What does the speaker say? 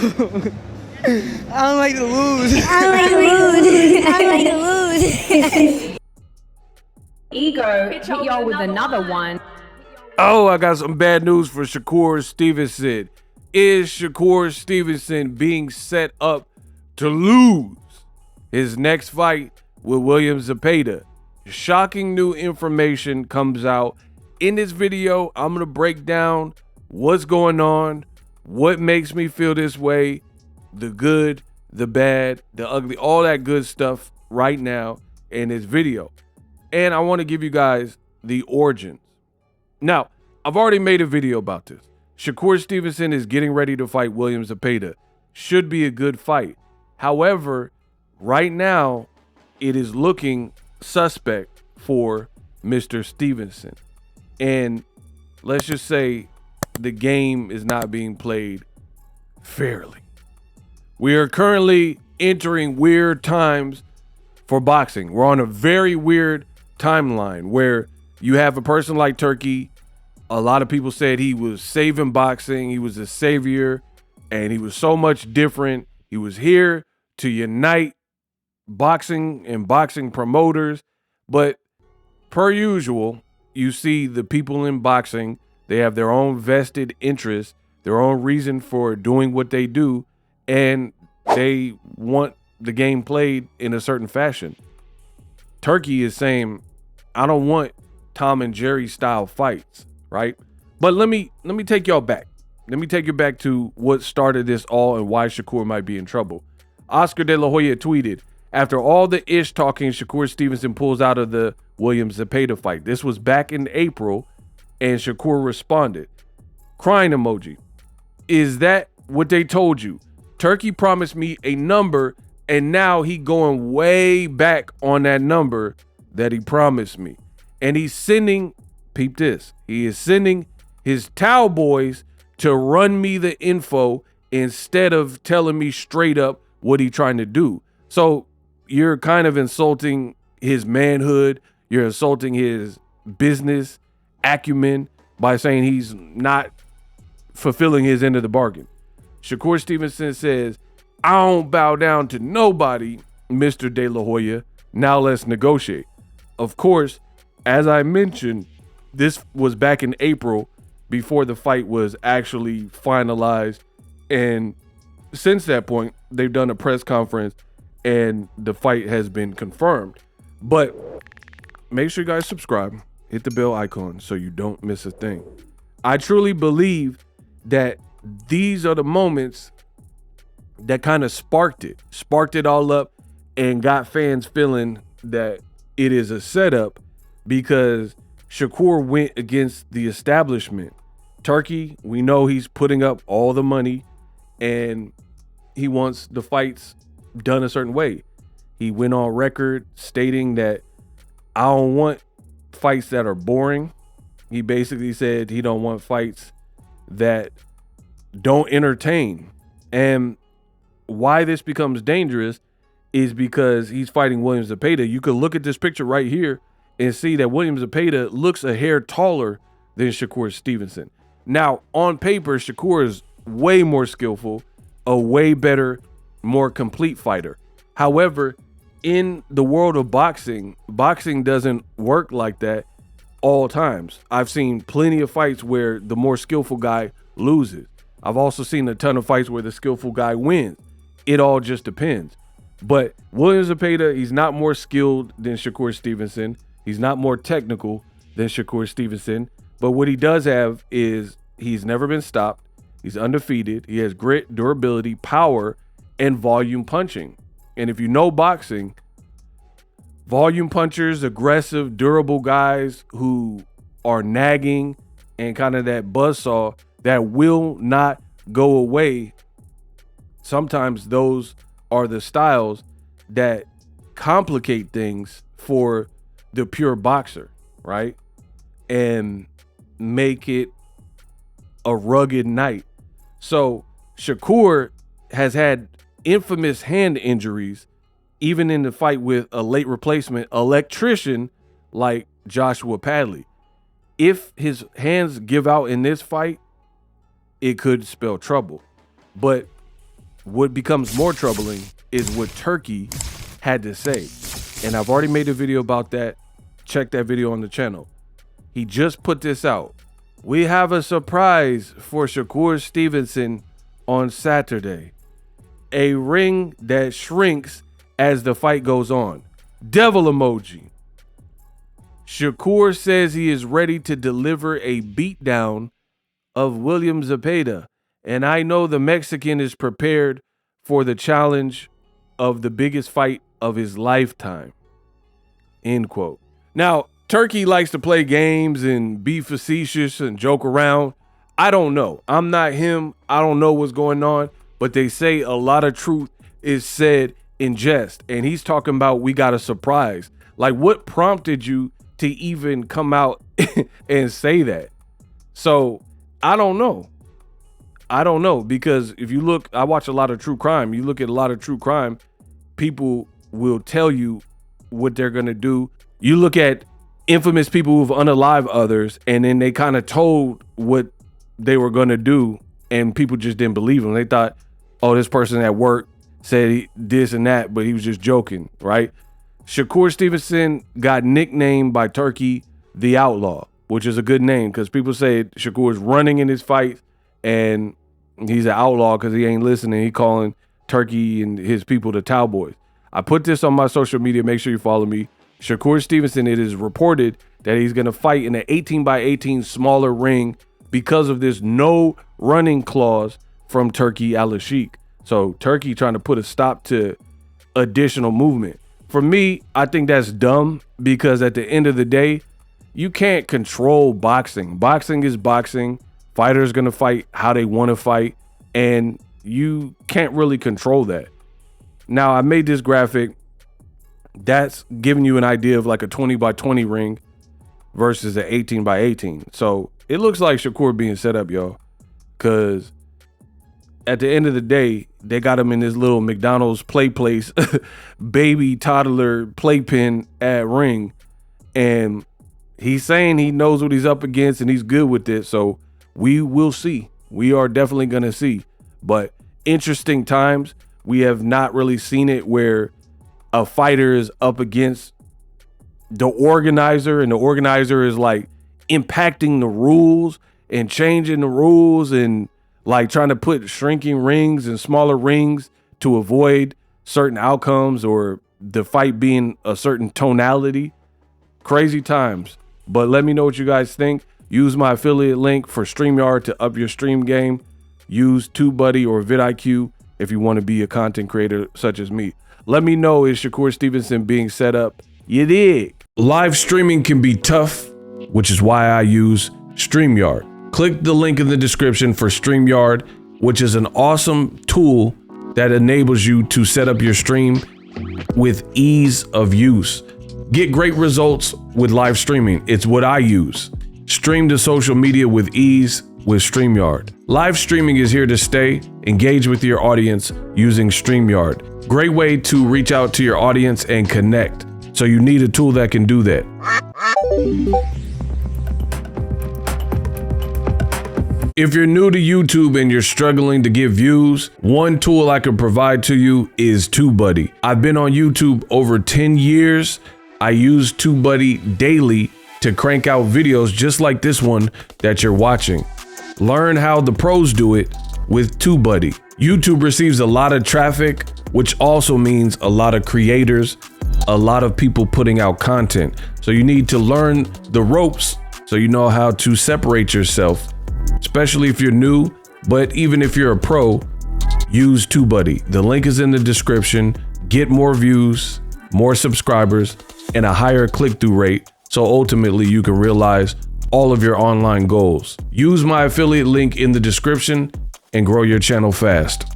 I don't like to lose. Ego hit y'all with another one. Oh, I got some bad news for Shakur Stevenson. Is Shakur Stevenson being set up to lose his next fight with William Zepeda? Shocking new information comes out. In this video, I'm going to break down what's going on, what makes me feel this way, the good, the bad, the ugly, all that good stuff right now in this video. And I want to give you guys the origins. Now, I've already made a video about this. Shakur Stevenson is getting ready to fight William Zepeda. Should be a good fight. However, right now, it is looking suspect for Mr. Stevenson. And let's just say the game is not being played fairly. We are currently entering weird times for boxing. We're on a very weird timeline where you have a person like Turki. A lot of people said he was saving boxing. He was a savior, and he was so much different. He was here to unite boxing and boxing promoters. But per usual, you see the people in boxing, they have their own vested interests, their own reason for doing what they do, and they want the game played in a certain fashion. Turki is saying, I don't want Tom and Jerry style fights, right? But let me take y'all back. Let me take you back to what started this all and why Shakur might be in trouble. Oscar De La Hoya tweeted, after all the ish talking, Shakur Stevenson pulls out of the William Zepeda fight. This was back in April, and Shakur responded, crying emoji. Is that what they told you? Turki promised me a number, and now he going way back on that number that he promised me. And he's sending, peep this, he is sending his towel boys to run me the info instead of telling me straight up what he trying to do. So you're kind of insulting his manhood. You're insulting his business acumen by saying he's not fulfilling his end of the bargain. Shakur Stevenson says, I don't bow down to nobody, Mr. De La Hoya. Now let's negotiate. Of course, as I mentioned, this was back in April before the fight was actually finalized. And since that point, they've done a press conference and the fight has been confirmed. But make sure you guys subscribe, hit the bell icon so you don't miss a thing. I truly believe that these are the moments that kind of sparked it all up and got fans feeling that it is a setup because Shakur went against the establishment. Turki, we know he's putting up all the money and he wants the fights done a certain way. He went on record stating that I don't want fights that are boring. He basically said he don't want fights that don't entertain. And why this becomes dangerous is because he's fighting William Zepeda. You could look at this picture right here and see that William Zepeda looks a hair taller than Shakur Stevenson. Now, on paper, Shakur is way more skillful, a way better, more complete fighter. However, in the world of boxing, boxing doesn't work like that all times. I've seen plenty of fights where the more skillful guy loses. I've also seen a ton of fights where the skillful guy wins. It all just depends. But William Zepeda, he's not more skilled than Shakur Stevenson. He's not more technical than Shakur Stevenson. But what he does have is he's never been stopped. He's undefeated. He has grit, durability, power, and volume punching. And if you know boxing, volume punchers, aggressive, durable guys who are nagging and kind of that buzzsaw that will not go away, sometimes those are the styles that complicate things for the pure boxer, right? And make it a rugged night. So Shakur has had infamous hand injuries, even in the fight with a late replacement electrician like Joshua Padley. If his hands give out in this fight, it could spell trouble. But what becomes more troubling is what Turki had to say. And I've already made a video about that. Check that video on the channel. He just put this out. We have a surprise for Shakur Stevenson on Saturday. A ring that shrinks as the fight goes on. Devil emoji. Shakur says he is ready to deliver a beatdown of William Zepeda. And I know the Mexican is prepared for the challenge of the biggest fight of his lifetime. End quote. Now, Turki likes to play games and be facetious and joke around. I don't know. I'm not him. I don't know what's going on. But they say a lot of truth is said in jest. And he's talking about we got a surprise. Like, what prompted you to even come out and say that? So, I don't know. Because if you look, I watch a lot of true crime. You look at a lot of true crime, people will tell you what they're going to do. You look at infamous people who've unalived others, and then they kind of told what they were going to do, and people just didn't believe them. They thought, oh, this person at work said this and that, but he was just joking, right? Shakur Stevenson got nicknamed by Turki the Outlaw, which is a good name because people say Shakur's running in his fights, and he's an outlaw because he ain't listening. He calling Turki and his people the Cowboys. I put this on my social media. Make sure you follow me. Shakur Stevenson, it is reported that he's going to fight in an 18x18 smaller ring because of this no running clause from Turki Alalshikh. So Turki trying to put a stop to additional movement. For me, I think that's dumb because at the end of the day, you can't control boxing. Boxing is boxing. Fighters going to fight how they want to fight, and you can't really control that. Now, I made this graphic that's giving you an idea of like a 20x20 ring versus an 18x18. So it looks like Shakur being set up, y'all, because at the end of the day, they got him in this little McDonald's play place, baby toddler playpen at ring, and he's saying he knows what he's up against and he's good with it. So we will see. We are definitely going to see. But interesting times. We have not really seen it where a fighter is up against the organizer and the organizer is like impacting the rules and changing the rules and like trying to put shrinking rings and smaller rings to avoid certain outcomes or the fight being a certain tonality. Crazy times. But let me know what you guys think. Use my affiliate link for StreamYard to up your stream game. Use TubeBuddy or vidIQ if you want to be a content creator such as me. Let me know, is Shakur Stevenson being set up? You dig? Live streaming can be tough, which is why I use StreamYard. Click the link in the description for StreamYard, which is an awesome tool that enables you to set up your stream with ease of use. Get great results with live streaming. It's what I use. Stream to social media with ease with StreamYard. Live streaming is here to stay. Engage with your audience using StreamYard. Great way to reach out to your audience and connect. So you need a tool that can do that. If you're new to YouTube and you're struggling to get views, one tool I can provide to you is TubeBuddy. I've been on YouTube over 10 years. I use TubeBuddy daily to crank out videos just like this one that you're watching. Learn how the pros do it with TubeBuddy. YouTube receives a lot of traffic, which also means a lot of creators, a lot of people putting out content. So you need to learn the ropes so you know how to separate yourself, especially if you're new. But even if you're a pro, use TubeBuddy. The link is in the description. Get more views, more subscribers, and a higher click-through rate. So ultimately you can realize all of your online goals. Use my affiliate link in the description and grow your channel fast.